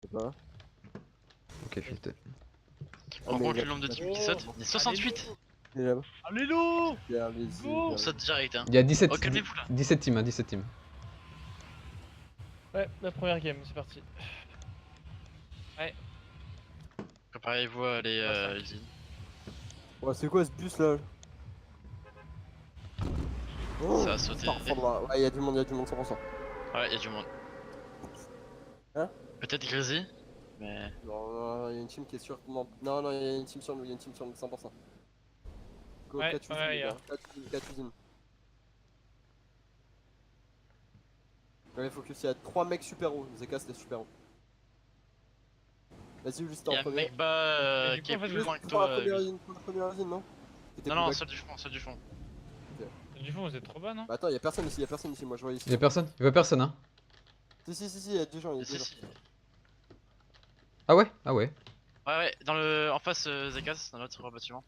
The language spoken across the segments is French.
C'est pas. Ok, filtré. Ah, Par mais contre, il a- le nombre de teams qui sautent, il est 68. il est là-bas. Alléluia. Bien, allez-y, Go. bien. On saute direct, hein. Il y a 17, Oh, calmez-vous là. 17 teams, hein, 17 teams. Ouais, la première game, c'est parti. Préparez-vous à aller usine. Ouais, c'est quoi ce bus là? Oh, Ça va sauter. Astaghfirullah. Ouais, y'a du monde, 100%. Ouais, y'a du monde. Hein? Peut-être Grizzly, mais. Non, y'a une team qui est sûre. Non, non, y'a une team sur nous, 100%. Go, Ouais, 4 usines, ouais, les y'a. gars. 4 usines. Ouais, focus, y'a 3 mecs super hauts. Zeka, c'était super haut. Vas-y, juste en Y'a un premier. mec bas Mais du qui est coup, en fait, plus juste loin que Pour la toi. première usine, non? T'étais Non, plus non, bas. celle du fond, celle du fond. Du fond, vous êtes trop bas, non? Bah attends, y'a personne ici, moi je vois ici. Il y a personne? Il y a personne, hein? Si, y'a 2 gens, y'a 2 Si, gens. si. Ah ouais? Ah ouais. Ouais, ouais, dans le. En face, Zekas, dans l'autre bâtiment.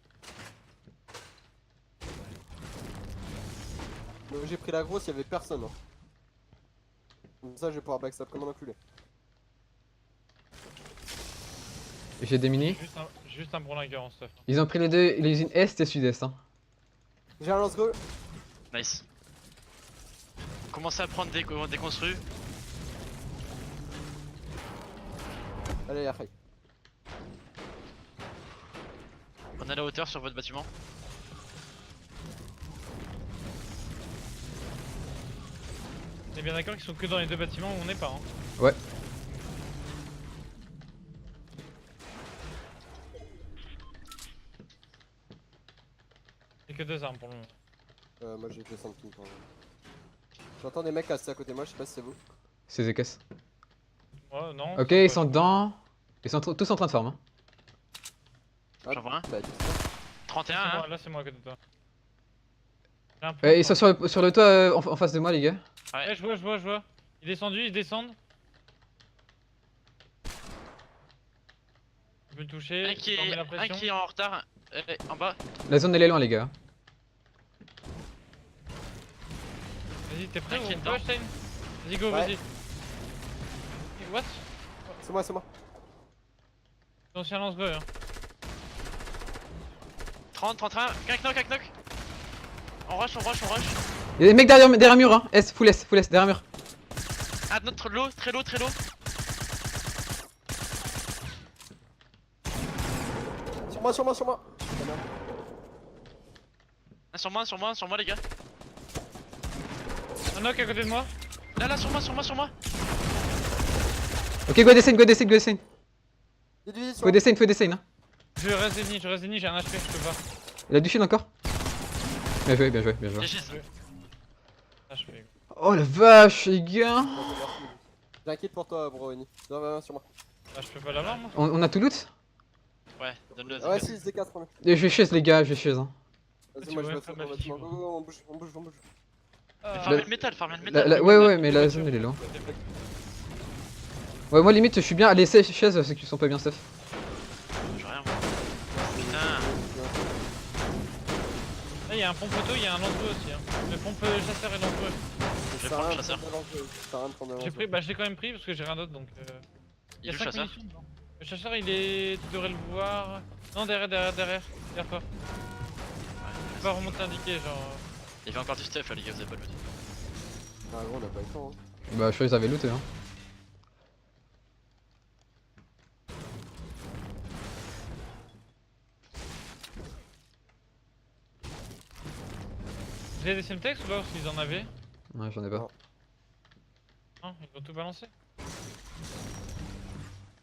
J'ai pris la grosse, y'avait personne. Hein. Comme ça, je vais pouvoir backstab comme un enculé. J'ai des mini. Juste un bourlingueur en stuff. Ils ont pris les deux, les usines est et sud-est, hein. J'ai un lance-go. Nice. Commencez à prendre des construits. Allez, après. Prenez la hauteur sur votre bâtiment. On est bien d'accord qu'ils sont que dans les deux bâtiments où on n'est pas, hein. Ouais. Il y a que deux armes pour le moment. Moi j'ai fait 5 ping pour le moment. J'entends des mecs casser à côté de moi, je sais pas si c'est vous. C'est Zekas. Ouais, non. Ok, c'est ils pas- sont dedans. Ils sont tous en train de farm, hein. Ah, J'en vois un. Bah, 31, C'est hein. moi, là, c'est moi à côté de toi. J'ai un peu Ils sont sur le toit en face de moi, les gars. Ouais, je vois. Ils descendent. Je peux le toucher. Un qui je leur mets la est pression. en retard. En bas. La zone elle est loin, les gars. Vas-y, t'es prêt Un ou qui est on dedans. peut, Stein? Vas-y, go, Ouais. vas-y. What? c'est moi. J'ai aussi un lance-go, hein. 30, 31. Un knock. On rush. Il y a des mecs derrière mur, hein. Full S, derrière mur. Ah, notre low, très low. Sur moi. Ah, sur moi, les gars. Un knock à côté de moi. Là, sur moi. Ok, go descend. Y'a du vide sur Faut descend, hein. Je reste déni, j'ai un HP, je peux pas. Il a du shield encore. Bien joué. J'ai juste. HP. Oh la vache, les gars. J'inquiète pour toi, bro, Eni. Non, sur moi. Ah, je peux pas l'avoir, moi. On a tout loot. Ouais, donne-le à Ah ouais, Zekas. si, c'est 4 premier. Je vais chaise, les gars, Vas-y, Tu moi je vois, vais comme faire ma mon fille, bâtiment. quoi. Go, on bouge. Farmez le métal, Ouais, mais la zone elle est loin. Ouais, moi limite, je suis bien. Allez, chaise, c'est qu'ils sont pas bien stuff. J'ai rien, moi. Putain. Là, y'a un pompe auto, y'a un lance-go aussi, hein. Le pompe chasseur et lance-go. Je vais prendre le chasseur. J'ai pris, bah je l'ai quand même pris parce que j'ai rien d'autre donc. Il est où, le 5 chasseur? munitions dedans. Le chasseur il est. Tu devrais le voir. Non, derrière toi. Tu peux pas remonter indiqué, genre. Il y avait encore du stuff là, les gars, vous avez pas le loot. Ah, gros, on a pas eu le temps. Hein. Bah, je crois qu'ils avaient looté, hein. Vous avez des Semtex ou pas parce qu'ils en avaient? Ouais, j'en ai pas. Non. Non, ils ont tout balancé.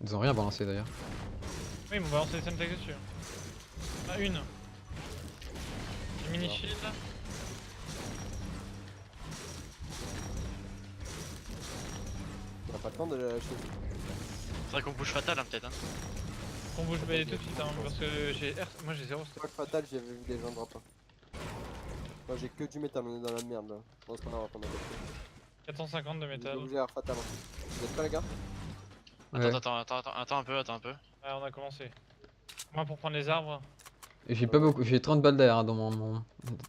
Ils ont rien balancé d'ailleurs. Oui, ils m'ont balancé des Semtex dessus. Ah, une. J'ai mini shield. On a pas le temps de lâcher. Faudrait qu'on bouge fatal, hein, peut-être. Hein. On bouge tout de suite, hein, parce que moi j'ai 0 stock. Moi, le fatal, j'avais vu des gens drop. Moi, j'ai que du métal, on est dans la merde là. Je pense qu'on va prendre un peu. 450 de métal. Vous à fatal. Vous êtes prêts, les gars? Ouais. Attends un peu. Ouais, on a commencé. Moi pour prendre les arbres, J'ai pas beaucoup, j'ai 30 balles d'air hein, dans mon en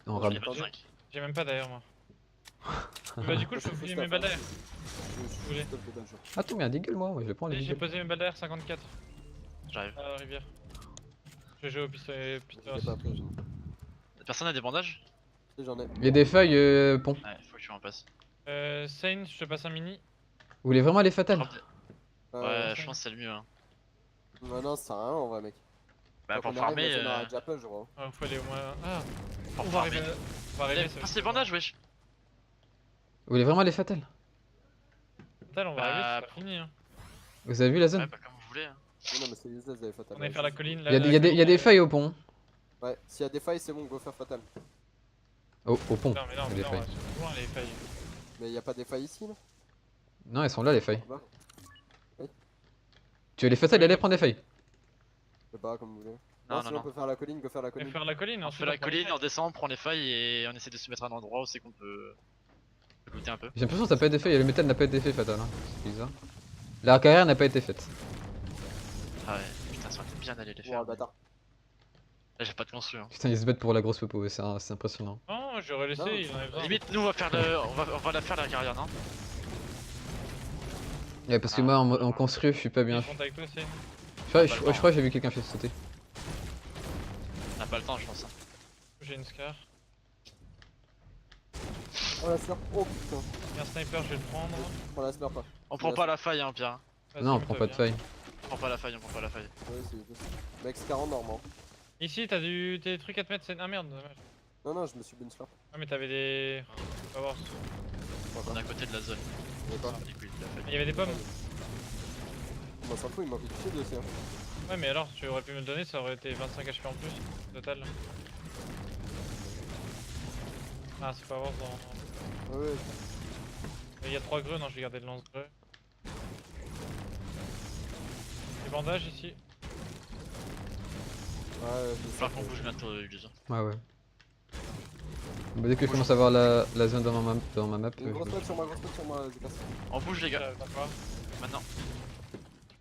Il rab. y a pas de 5. j'ai même pas d'ailleurs moi. Bah du coup je peux fouiller mes balles d'ailleurs. Je voulez. stop le danger. Attends, mais un deagle moi, je vais prendre les J'ai deagles. posé mes balles d'air 54 J'arrive. à la rivière. Je joue au pistolet. Je l'ai pas après, Personne a des bandages? j'en ai. Il y a des feuilles pont. Ouais, faut que tu m'en passes. Sane, je te passe un mini. Vous voulez vraiment les fatales? Ouais, je pense que c'est le mieux. Hein. Non, ça sert à rien en vrai, mec. Bah, Quand pour on arrive, farmer. la zone aura déjà pas, je crois. Faut aller au moins. Ah, Pour on va farmer. arriver. On va arriver. Passe les bandages, wesh. Vous voulez vraiment les fatales? Total, on va Bah, arriver, c'est pas fini. Hein. Vous avez vu la Ouais, zone? bah, comme vous voulez. Hein. Non, mais c'est useless d'aller fatal. On allait faire la colline. Il y a des failles au pont. Ouais, s'il y a des failles, c'est bon, go faire fatal. Au pont. Non, mais non, Il y a mais des non, failles. c'est loin les failles. Mais y a pas des failles ici là? Non, elles sont là les failles. Là? Tu veux les fatales, allez prendre des feuilles. Je sais pas, comme vous voulez. Non, Sinon non, on peut faire la colline, go faire la On va colline. faire la colline. On ensuite fait la prend les colline, failles. on descend, on prend les failles et on essaie de se mettre à un endroit où c'est qu'on peut looter un peu. J'ai l'impression que ça n'a pas été fait, le métal n'a pas été fait fatal. Hein. C'est bizarre. La carrière n'a pas été faite. Ah ouais, putain, ça aurait été bien d'aller les Oh, faire. le bâtard. Là, j'ai pas de construit. Hein. Putain, ils se battent pour la grosse popo, c'est impressionnant. Non, j'aurais laissé, Non, il en avait besoin. Limite, nous, on va faire le, on va la faire la carrière, non? Ouais, parce que moi en construit, je suis pas bien. Ils sont avec toi, c'est. Je crois que j'ai vu quelqu'un faire sauter. On a pas le temps, je pense. Hein. J'ai une scar. Oh la slurp, oh putain. Il y a un sniper, je vais le prendre. Prends la slurp pas. On prend pas la faille, hein, Pierre. Vas-y, Non, on mets-toi prend pas de bien. faille. On prend pas la faille, on prend pas la faille. Ouais, c'est juste. Mec, c'est 40 normes. Hein. Ici, t'as des trucs à te mettre, c'est. Ah merde, dommage. Non, je me suis bien slurp. Ah, mais t'avais des. On va voir. On est à côté de la zone. Je sais pas. Du coup, il a failli. Il y avait des pommes. Moi, s'en fout, il m'a fait toucher aussi. Hein. Ouais, mais alors, tu aurais pu me le donner, ça aurait été 25 HP en plus, total. Ah, c'est pas voir dans. Ouais, Il y a 3 greux, non, je vais garder le lance-greux. Des bandages ici. ouais, Il va falloir qu'on bouge bientôt, Ulysse. Ouais, ouais. Bah, dès que je commence à voir la zone dans ma map, Une grosse note sur moi, Lucas. On bouge, les gars. D'accord. Maintenant.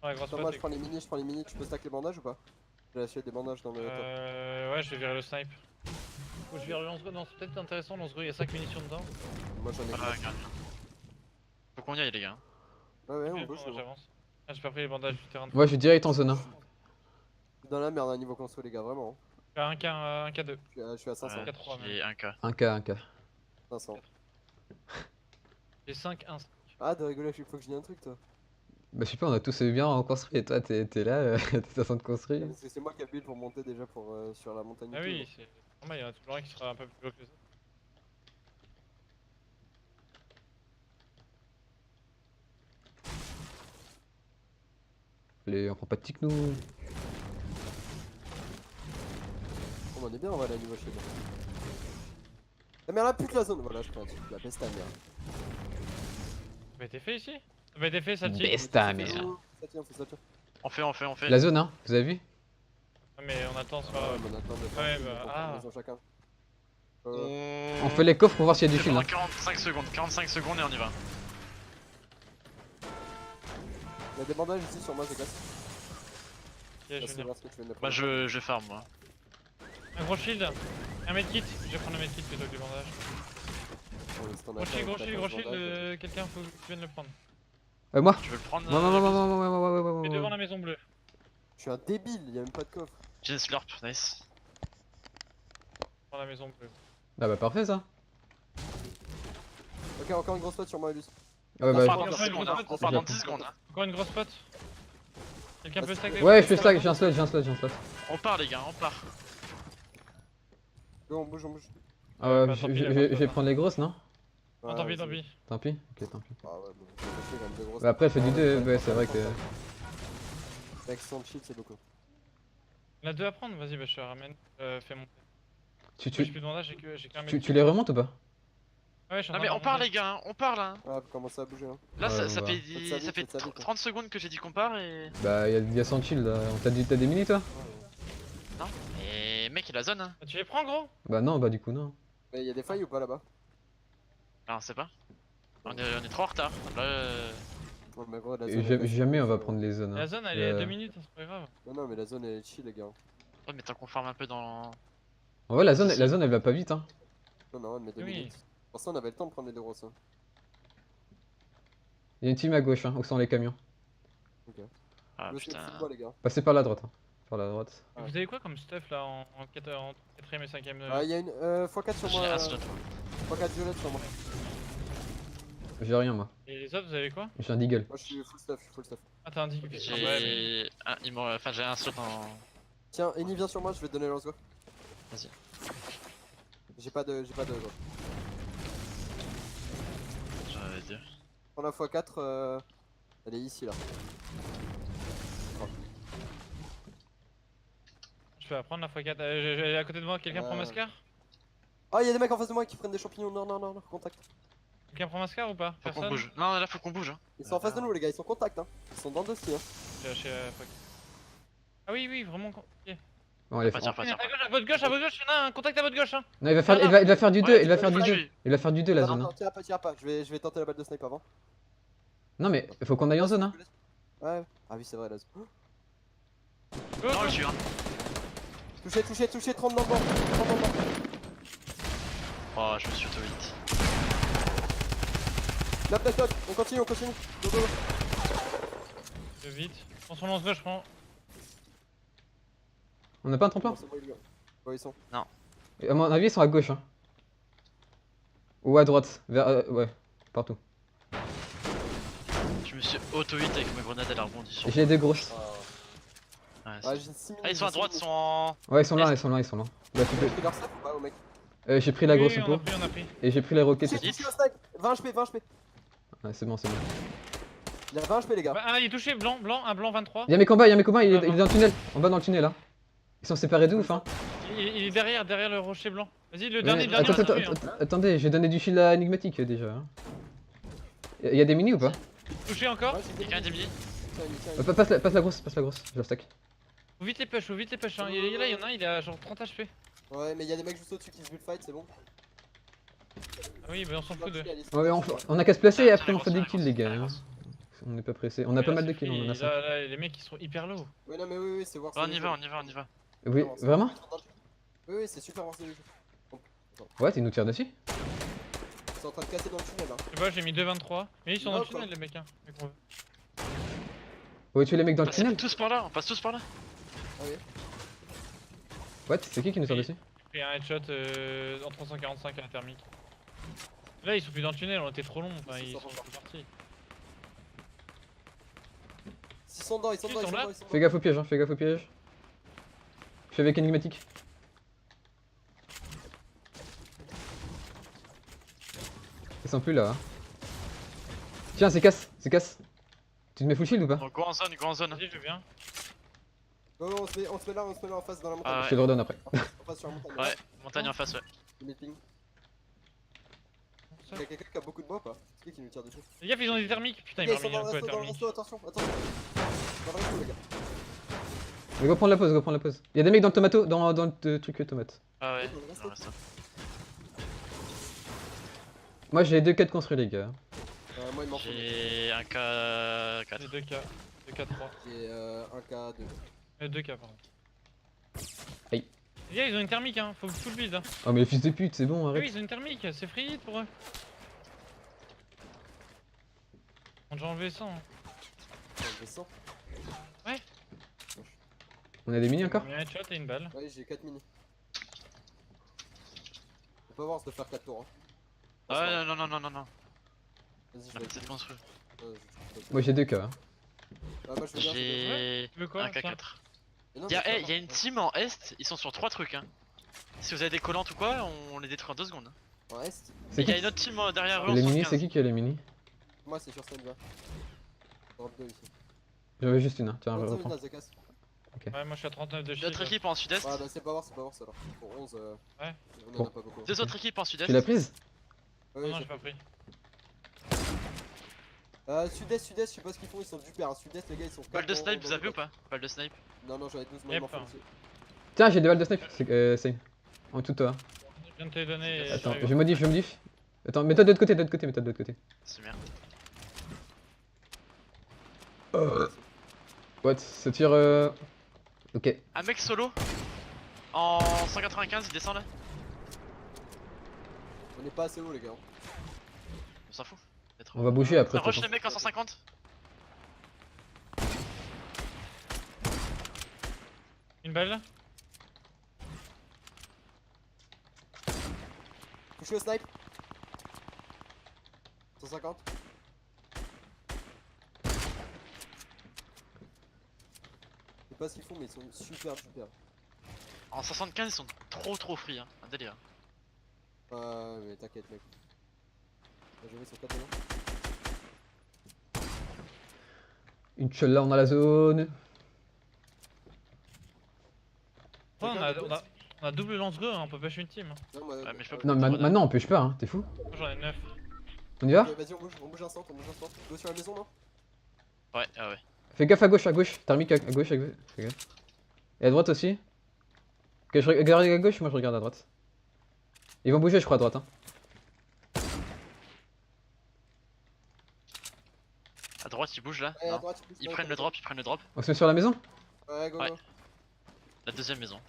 Ouais, grosse Attends, moi, pote. je prends les minis, tu peux stack les bandages ou pas? J'ai acheté des bandages dans le top. Ouais, je vais virer le snipe. Faut que je vire le lance-greux, non, c'est peut-être intéressant, le lance-greux, il y a 5 munitions dedans. Moi, j'en ai. Ah, regarde. Faut qu'on y aille, les gars. Ouais, Ok, on bouge, bon, c'est bon. j'avance. Ah, j'ai pas pris les bandages du terrain. Ouais, je suis direct en zone 1. Je suis dans la merde à niveau construit, les gars, vraiment. Je suis à 1K, 1K2. Je suis à 500. Ouais, 4-3 même. j'ai 1K. 1K. 500. J'ai 5, 1. Ah, de rigoler à chaque fois que je dis un truc, toi. Bah, je sais pas, on a tous bien en construit et toi, t'es là, t'es en train de construire. Parce que c'est moi qui ai build pour monter déjà pour, sur la montagne. Ah et oui, tout. c'est normal, il y en a toujours un qui sera un peu plus haut que les autres. Allez, on prend pas de tic nous. Oh, on est bien, on va aller à niveau chez moi. La merde, la pute la zone. Voilà, je prends un truc, la peste à merde. Ça avait été fait ici? Ça avait été fait, ça tire. Best ta Ça mère. tient, on fait ça tient. On fait. La zone, hein, vous avez vu? Ah, mais on attend, c'est pas Ouais, grave. mais on attend de Ouais, faire bah, on prend ah. une maison chacun. On fait les coffres pour voir s'il y a du C'est shield. bon, Hein. 45 secondes et on y va. Il y a des bandages ici sur moi, je casse. Ok, je vais Laisse venir. voir ce que tu viens de Bah, prendre. je farm, moi. Un gros shield, un medkit. Je vais prendre le medkit plutôt que les bandages. Bon, si t'en as Gros pas, shield, gros t'as shield, pas gros ce shield. bandage. Quelqu'un faut que tu viennes le prendre. Moi? Tu veux le prendre? Moi, Et devant la maison bleue. Je suis un débile, il y a même pas de coffre. J'ai une slurp, nice. Devant la maison bleue. Ah bah parfait ça. Ok, encore une grosse pote sur moi, Luce. Ouais, On bah, part je- dans 10 secondes, hein. On je- part dans je- 10 secondes. Hein. Encore une grosse pote. Quelqu'un peut stack des ouais, je fais slack, j'ai un slot. On part, les gars, on part. Go, on bouge. Ah ouais, bah, je tant pis, je- la je- grosse je vais pote, prendre les grosses, non? Non, tant pis, tant pis. Tant pis. Ok, tant pis. Ah ouais, bon, je vais acheter quand même deux grosses. Bah après, elle fait du 2, ouais, c'est vrai que. Avec 100 shield, c'est beaucoup. Il y en a deux à prendre, vas-y, bah je te ramène. Fais monter. Tu, J'ai tu, plus de bandage, j'ai qu'un tu, medkit. tu les remontes ou pas? Ouais, je suis en Non, train mais de on part, remonter. les gars, on part là. Ah, vous commencez à bouger, hein. Là, Ouais, ça on fait, va. Faites ça vite, 30 secondes que j'ai dit qu'on part et. Bah, y'a 100 shield là. T'as des minis toi? Non. Et mec, il a la zone. Hein. Ah, tu les prends, gros? Bah, non, bah, du coup, non. Mais il y a des failles ou pas là-bas? Ah, on sait pas. On est trop en retard. Là, Ouais, mais gros, la Et zone, elle est jamais on va chill, prendre les zones. La Hein. zone, elle est à 2 minutes, hein, c'est pas grave. Non, mais la zone elle est chill, les gars. ouais, mais tant qu'on farme un peu dans. En vrai, la zone elle va pas vite. Hein. Non, elle met 2 Oui. minutes. Pour ça, on avait le temps de prendre les deux grosses. Hein. Il y a une team à gauche, hein, où sont les camions. Ah Je me suis putain. fait quoi, les gars? Passez par la droite. Hein. Par la droite. Ouais. Vous avez quoi comme stuff là en 4ème et 5ème Ah, y'a une x4 sur J'ai moi. un slot. x4 violette sur moi. J'ai rien moi. Et les autres, vous avez quoi? J'ai un deagle. Moi, je suis full stuff, Ah, t'as un dig. Ouais, mais- J'ai enfin j'ai un slot en. Tiens, Eni, viens sur moi, je vais te donner le lance-go. Vas-y. J'ai pas de go. J'avais dit. Prends la x4, elle est ici là. Je vais prendre la x4. J'ai à côté de moi, quelqu'un prend Mascar? Ah, y'a des mecs en face de moi qui prennent des champignons. Non, contact. Quelqu'un prend Mascar ou pas? Faut qu'on Personne? bouge. Non, là faut qu'on bouge. Hein. Ils sont en face de nous, les gars, ils sont contact. Hein. Ils sont dans le dossier. Hein. J'ai lâché la x4. Ah oui, oui, vraiment. Ok. Bon, il a Pas fait... tiens, pas tiens. À votre gauche, il y en a un contact à votre gauche. Hein. Non, il va faire du 2, Ouais, il va faire du faut 2. tuer. Il va faire du 2 la Non, zone. non, Hein. tire pas. Je vais tenter la balle de snipe avant. Non, mais faut qu'on aille en zone. Hein. Ouais. Ah oui, c'est vrai, là. Go, Non, go. je suis hein. Touché, 30 dans le banc. Oh, je me suis auto-hit. Knock, on continue. Go. Je vais vite. Prends son lance-gauche, je prends. On a pas un tremplin? C'est bon, les gars. Ouais, ils sont. Et à mon avis, ils sont à gauche. Hein. Ou à droite. Vers, ouais, partout. Je me suis auto-hit avec ma grenade, elle a rebondi sur Et j'ai des grosses. Ouais, Ah, j'ai 6 minutes. ah, ils sont à droite, ils sont en. Ouais, ils sont là. Bah, tu peux... J'ai pris leur sac ou pas, au mec? J'ai pris la grosse Oui, peau. on a pris. Et j'ai pris les roquettes. Touché au stack. 20 HP. Ouais, c'est bon. Il a 20 HP, les gars. Ah, il est touché, blanc, un blanc 23. Y'a mes combats, il est dans le tunnel. En bas dans le tunnel là. Ils sont séparés de ouf hein. Il est derrière le rocher blanc. Vas-y, le Ouais, dernier, on l'a tué, hein. attendez, j'ai donné du shield à énigmatique déjà. Hein. Y'a des mini ou pas? Touché encore. Ouais, j'ai Quelqu'un a des billets? Tiens, Passe la grosse, je la stack. Faut vite les push, hein. Là, il y en a un, il a genre 30 HP. Ouais, mais y'a des mecs juste au-dessus qui se bullfight, c'est bon. Ah oui, mais on s'en fout de. Ouais, on a qu'à se placer et après on fait des kills les gars. Hein. On est pas pressé. On a pas mal de kills, on en a 5. Là, les mecs ils sont hyper low. Ouais, non, mais oui, c'est voir. On y va. Oui, vraiment? Oui, c'est super voir le jeu. Ouais, ils nous tirent dessus? Ils sont en train de casser dans le tunnel là. Je sais pas, j'ai mis 2,23. Mais ils sont dans le Non, tunnel, les mecs, hein. Ouais, tu les mecs dans le On tunnel? on passe tous par là. Ah oui. What? C'est qui nous tire dessus? J'ai pris un headshot en 345 à la thermique. Là, ils sont plus dans le tunnel, on était trop long. Enfin, ils sont partis. Ils sont dedans, ils sont dedans. Fais gaffe au piège, hein, Je suis avec énigmatique. Ils sont plus là. Hein. Tiens, c'est casse. Tu te mets full shield ou pas? Donc, go en zone. Vas-y, je viens. Oh, on se met là en face dans la montagne. Ah Je te le redonne après. En face sur la montagne. Ouais, montagne en face, ouais. Le meeting. Y'a quelqu'un qui a beaucoup de bois ou pas? C'est qui nous tire dessus? Les gars, ils ont des thermiques. Putain, Les il gars, m'a ils sont remis un coup à dans le thermique. resto, attention. Dans le resto, les gars. Mais go prendre la pause, Y'a des mecs dans le tomato, dans le truc tomate. Ah ouais, Dans le resto. dans le resto. Moi j'ai 2 4 construits les gars. Moi, il m'en faut. J'ai un K4. J'ai 2K. 2K3. J'ai un K2. 2K, pardon. Aïe. Les gars, ils ont une thermique, hein. Faut full build, hein. Oh mais les fils de pute, c'est bon, Ah arrête. oui, ils ont une thermique, c'est free hit pour eux. On a déjà enlevé 100. Hein. J'ai 100. On a des mini encore? Il y a un headshot et une balle. Ouais, j'ai 4 mini. On peut voir, on se de faire 4 tours. Hein. Ah ouais, non. Vas-y, je On a vais. peut-être construit. Moi j'ai 2 K. Hein. Ah, moi je veux bien. J'ai Tu veux quoi, un K4. Mais non, Y'a mais y a une team en Est, ils sont sur 3 trucs. Hein. Si vous avez des collantes ou quoi, on les détruit en 2 secondes. En Est, C'est Et y'a qui? une autre team derrière eux. Et en les mini, 75. c'est qui a les mini? moi c'est sur scène là. Drop 2 ici. J'en veux juste une, hein. Tiens, Oh, reprends. Zona, Zekas. Ouais, moi je suis à 39 de shield. Notre équipe en Sud-Est. Ouais, bah c'est pas voir ça alors. Pour 11, Ouais. on en Bon. a pas beaucoup. 2 autres équipes en Sud-Est. Tu l'as prise? Ouais, Non, j'ai j'ai pas pris. Sud-Est, je sais pas ce qu'ils font, ils sont dupères. Hein. Sud-Est, les gars, ils sont. Balle de quatre snipe, dans vous avez le ou pas? Balle de snipe. Non, j'en ai 12, moi Yep. il m'en faut aussi. Tiens, j'ai des balles de snipe. C'est same. En tout toi. Je viens de te les donner. et Attends, j'arrive. je modifie. Attends, mets-toi de l'autre côté, C'est bien. What? Ça tire Ok. Un mec solo. En 195, il descend là. On est pas assez haut, les gars. On s'en fout. Peut-être. On va bouger après. Ça de toute rush façon. les mecs en 150. Une balle. Touché au snipe. 150. Je sais pas ce qu'ils font, mais ils sont super. En 75 ils sont trop free hein. Un délire. Mais t'inquiète, mec. Je vais sur 4 maintenant. Inch'Allah, on a la zone. Ouais, on a double lance-go, hein, on peut push une team. Non, moi, Ouais, mais je peux Non, maintenant on push pas, hein. T'es fou? Moi j'en ai 9. On y va? Ok, vas-y, on bouge instant. Go sur la maison, non? Ouais, ah ouais. Fais gaffe à gauche. Thermique à gauche. Fais gaffe. Et à droite aussi. Ok, je regarde à gauche, moi je regarde à droite. Ils vont bouger, je crois, à droite. Hein. À droite ils bougent là. Ouais, à Non. droite, Ils prennent le drop. On se met sur la maison? Ouais, go. Ouais. La deuxième maison.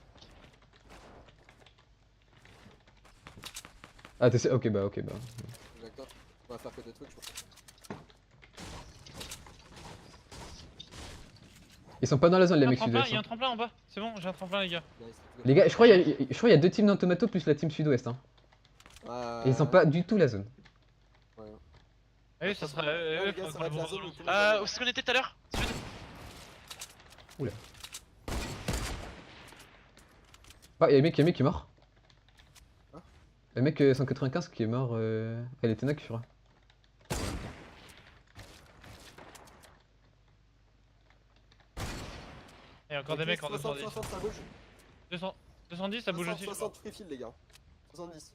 Ah, t'es. Ok, bah. D'accord. On va faire que des trucs, je pense. Ils sont pas dans la zone, les Il y a un mecs tremplin, sud-ouest. il y a Hein. un tremplin en bas. C'est bon, j'ai un tremplin, les gars. Nice. Les gars, je crois qu'il y a deux teams dans Tomato plus la team sud-ouest. Hein. Et ils sont pas du tout la zone. Ouais. Ah oui, ça sera. Ouais, les gars, ça va être la zone où tout le monde va- Où est-ce qu'on était tout à l'heure? Sud. Ah, y'a un mec qui est mort. Hein? Le mec 195 qui est mort. Elle était knock, je crois. Il y a encore des Ok, mecs en 60, 210. 60, ça bouge. 210, ça bouge aussi. 60 free fill, les gars. 70.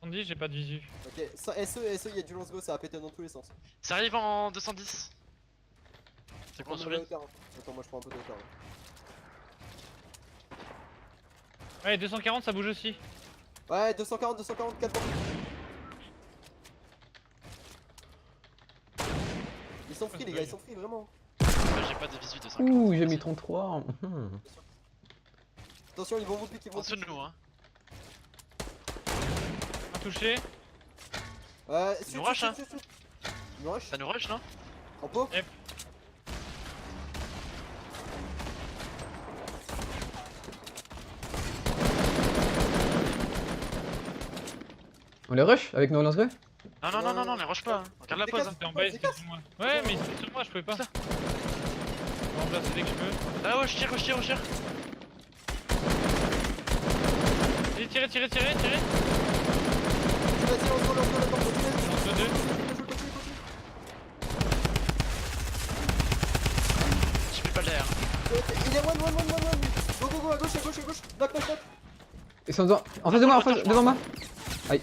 210, j'ai pas de visu. Ok, ça, SE, il y a du lance go, ça va péter dans tous les sens. Ça arrive en 210. C'est Prends de construit. la hauteur, hein. Attends, moi je prends un peu de hauteur. Là. Ouais, 240, ça bouge aussi. Ouais, 240, 4 points. Ils sont free, les gars, ils sont free, vraiment. J'ai pas de visu de 5. Ouh, j'ai mis 33. Attention, ils vont vous piquer, ils En vont dessous de nous hein. Un touché. Ouais, nous rush, hein. Ils nous rush. Ça nous rush non? En pot. Yep. On les rush avec nos lance-go? Non, les rush pas. Hein. Regarde la pause. Hein. T'es en bas, c'est sur moi. Ouais, mais c'est sur moi, je pouvais pas. Je vais remplacer dès que je peux. Ah ouais, je tire. Allez, tirez. Vas-y, on se roule, attends, continue. Lance-le 2. Je fais pas l'air. Il y a one. Go, à gauche. Knock. Ils sont devant. En face de moi, devant moi. Aïe.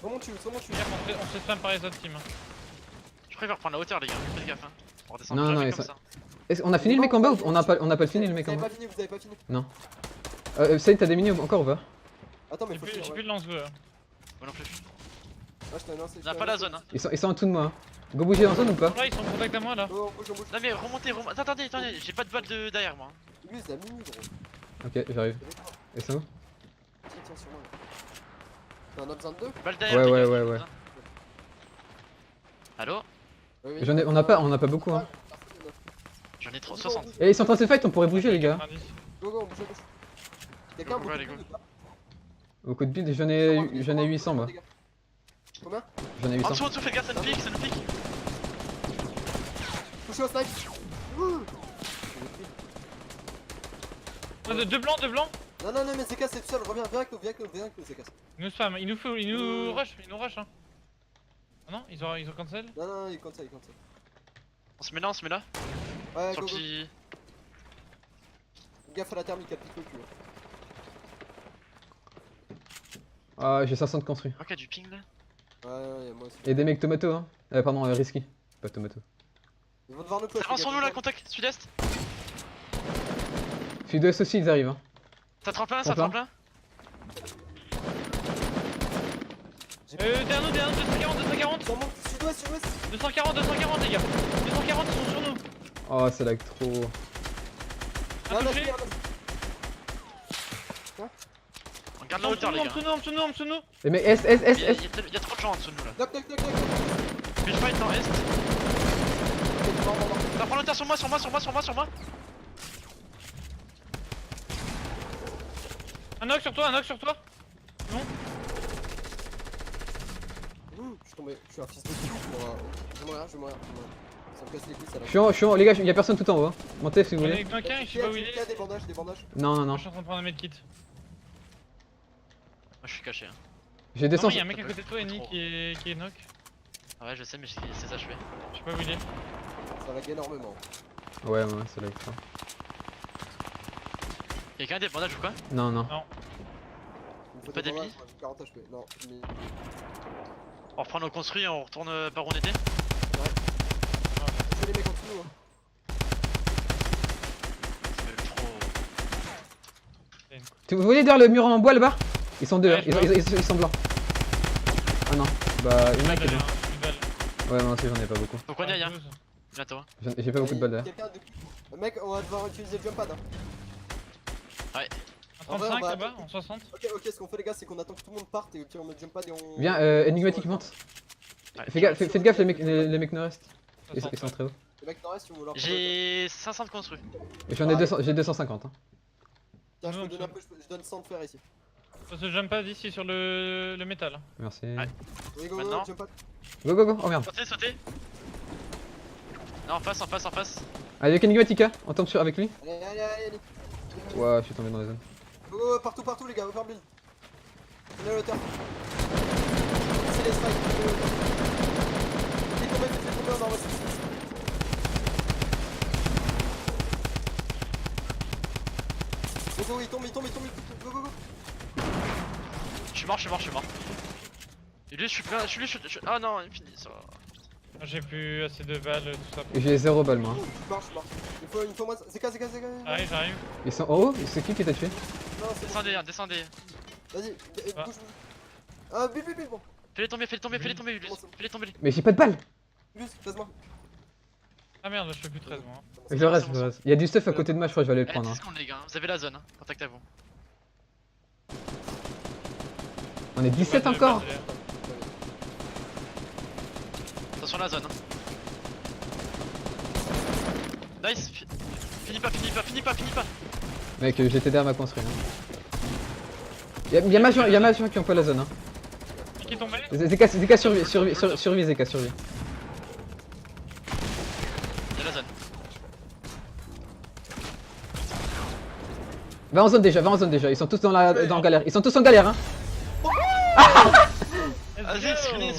Remonte, tu. On se fait spam par les autres teams. Je préfère prendre la hauteur les gars. Faites gaffe hein. On redescend Non, jamais non, comme ça- ça. On a fini le mec en bas ou on a pas fini le mec Vous en avez bas? pas fini. Non. Saïd, t'as des mini encore ou pas? Attends, mais J'ai faut plus, finir, j'ai ouais. plus de lance-go là. Moi non plus. Ouais, je t'ai annoncé. On a pas la zone hein. Ils sont en dessous de moi. Hein. Go bouger en zone ou pas? Là, ils sont en contact à moi là. Oh, on bouge. Non mais remontez. Attendez, j'ai pas de balle derrière moi. Lui, c'est la mini, gros. Ok, j'arrive. Et c'est où? Tiens, sur moi. T'en as besoin de 2? Balle derrière. Ouais, les gars, ouais. j'ai besoin. Allo? On a pas beaucoup hein. J'en ai 60. Et ils sont en train de se fight, on pourrait bouger les gars. 90. Go, on bouge. Quelqu'un a Go, beaucoup allez, de go. build ou pas? Au coup de build, j'en ai 800 moi. Combien? J'en ai En 800. dessous, faites gaffe, ça nous pique. Touché au snipe. Ouh. Deux blancs. Non, mais Zeka c'est tout seul, viens avec nous, Zeka. Ils nous spam, ils nous rush hein. Ah non, ils ont cancel. Non, il compte ça. On se met là. Ouais, Sur go. le petit. Gaffe à la thermique, elle pique le cul. Ah, j'ai 500 de construit. Ok, du ping là. Ouais, moi aussi. Et des mecs tomato hein. Pardon, risky. Pas tomato. Ils vont devoir nous push. En sur nous là, contact, sud-est. Sud-ouest aussi, ils arrivent hein. Ça tremplin. Tremplin. Derrière nous, 240. Ça monte, sud-ouest. 240 les gars. 240, ils sont sur nous. Oh, c'est lag trop. Un touché. Garde la En hauteur, les gars. dessous de nous, en dessous de nous. Les mecs, S, S, S, Il S. y a trop de gens en dessous de nous là. Knock, knock, knock, knock. Puis je fight dans Est. Ok, mort, mort, mort. Ça prend l'hauteur sur moi. Un knock sur toi, un knock sur toi. Je suis tombé, je suis un fils de pute. Je vais mourir. Ça me casse les couilles, ça là. Je suis en haut, les gars, y'a personne tout en haut. Hein. Montez si vous On voulez. est knock un, je sais pas où il est. Des bandages. Non, non, Moi non. je suis en train de prendre un medkit. Moi je suis caché. Hein. J'ai Non, descendu. il y a un mec à côté de toi, Eni, qui est knock. Ah ouais, je sais, mais c'est achevé. Je sais pas où il est. Ça lag énormément. Ouais, c'est là extra. Y'a quelqu'un des bandages ou quoi? Non, non. Il me faut Pas des des bandages, billes moi, j'ai 40 HP. Non, mais. On reprend nos construits et on retourne par où on était. C'est les mecs en dessous, hein. C'est trop. Vous voulez dire le mur en bois là-bas? Ils sont deux, Ouais, hein. je vois. Ils sont blancs. Ah non. Bah, il y en a qui est blanc. Une balle. Ouais, moi aussi j'en ai pas beaucoup. Donc on y aille, hein. Bientôt. J'ai pas beaucoup de balles derrière. Quelqu'un de. Mec, on va devoir utiliser le jump pad. Hein. En En vrai, 35 on va- là-bas, en 60. Ok, ce qu'on fait, les gars, c'est qu'on attend que tout le monde parte et au pire, on met le jump pad et on. Viens, énigmatique monte. Ouais. Faites gaffe, les mecs nord-est. Ils 60. sont très hauts. Les mecs, t'en restes, tu veux leur J'ai 500 de construits. Et j'en ai 200, j'ai 250. Hein. Tiens, je Non, peux donner un peu, je donne 100 de fer ici. Ça se jump pas d'ici sur le métal. Merci. Ouais. Oui, go, Maintenant. jump pad. Go. Oh merde. Sautez. Non, en face. Allez, avec Enigmatica, on tombe avec lui. Allez. Ouah, je suis tombé dans la zone. Go, partout, les gars, overbuild. Prenez la hauteur. C'est les spikes, prenez la hauteur. Faites tomber, on envoie. Go, il tombe. Go. Je suis mort. Et lui, je suis plein. Ah non, il finit ça. J'ai plus assez de balles, tout ça. Et j'ai 0 balles moi. Je marche. Il faut moins. C'est cassé. J'arrive. Ils sont en haut. C'est qui t'a tué? Non, c'est. Descendez. Vas-y, Ah. bouge. Ah, bulle, bon. Fais-les tomber, Ulysse. Fais-les tomber. Mais j'ai pas de balles. Plus, passe-moi. Ah merde, je fais plus 13 moi. Je reste. Il y a du stuff à côté de moi, je crois que je vais aller le Eh, prendre. 10 Hein. secondes, les gars. Vous avez la zone. Hein. Contact à vous. On est 17 Pas de encore. balles, Attention à la zone. Hein. Nice. Finis pas. Mec, j'étais derrière ma construire. Hein. Y'a Major qui ont pas la zone. Hein. Qui est tombé? Zeka survie, Zeka survie. Y'a la zone. Va en zone déjà, ils sont tous dans galère. Ils sont tous en galère hein. Vas-y, screenez.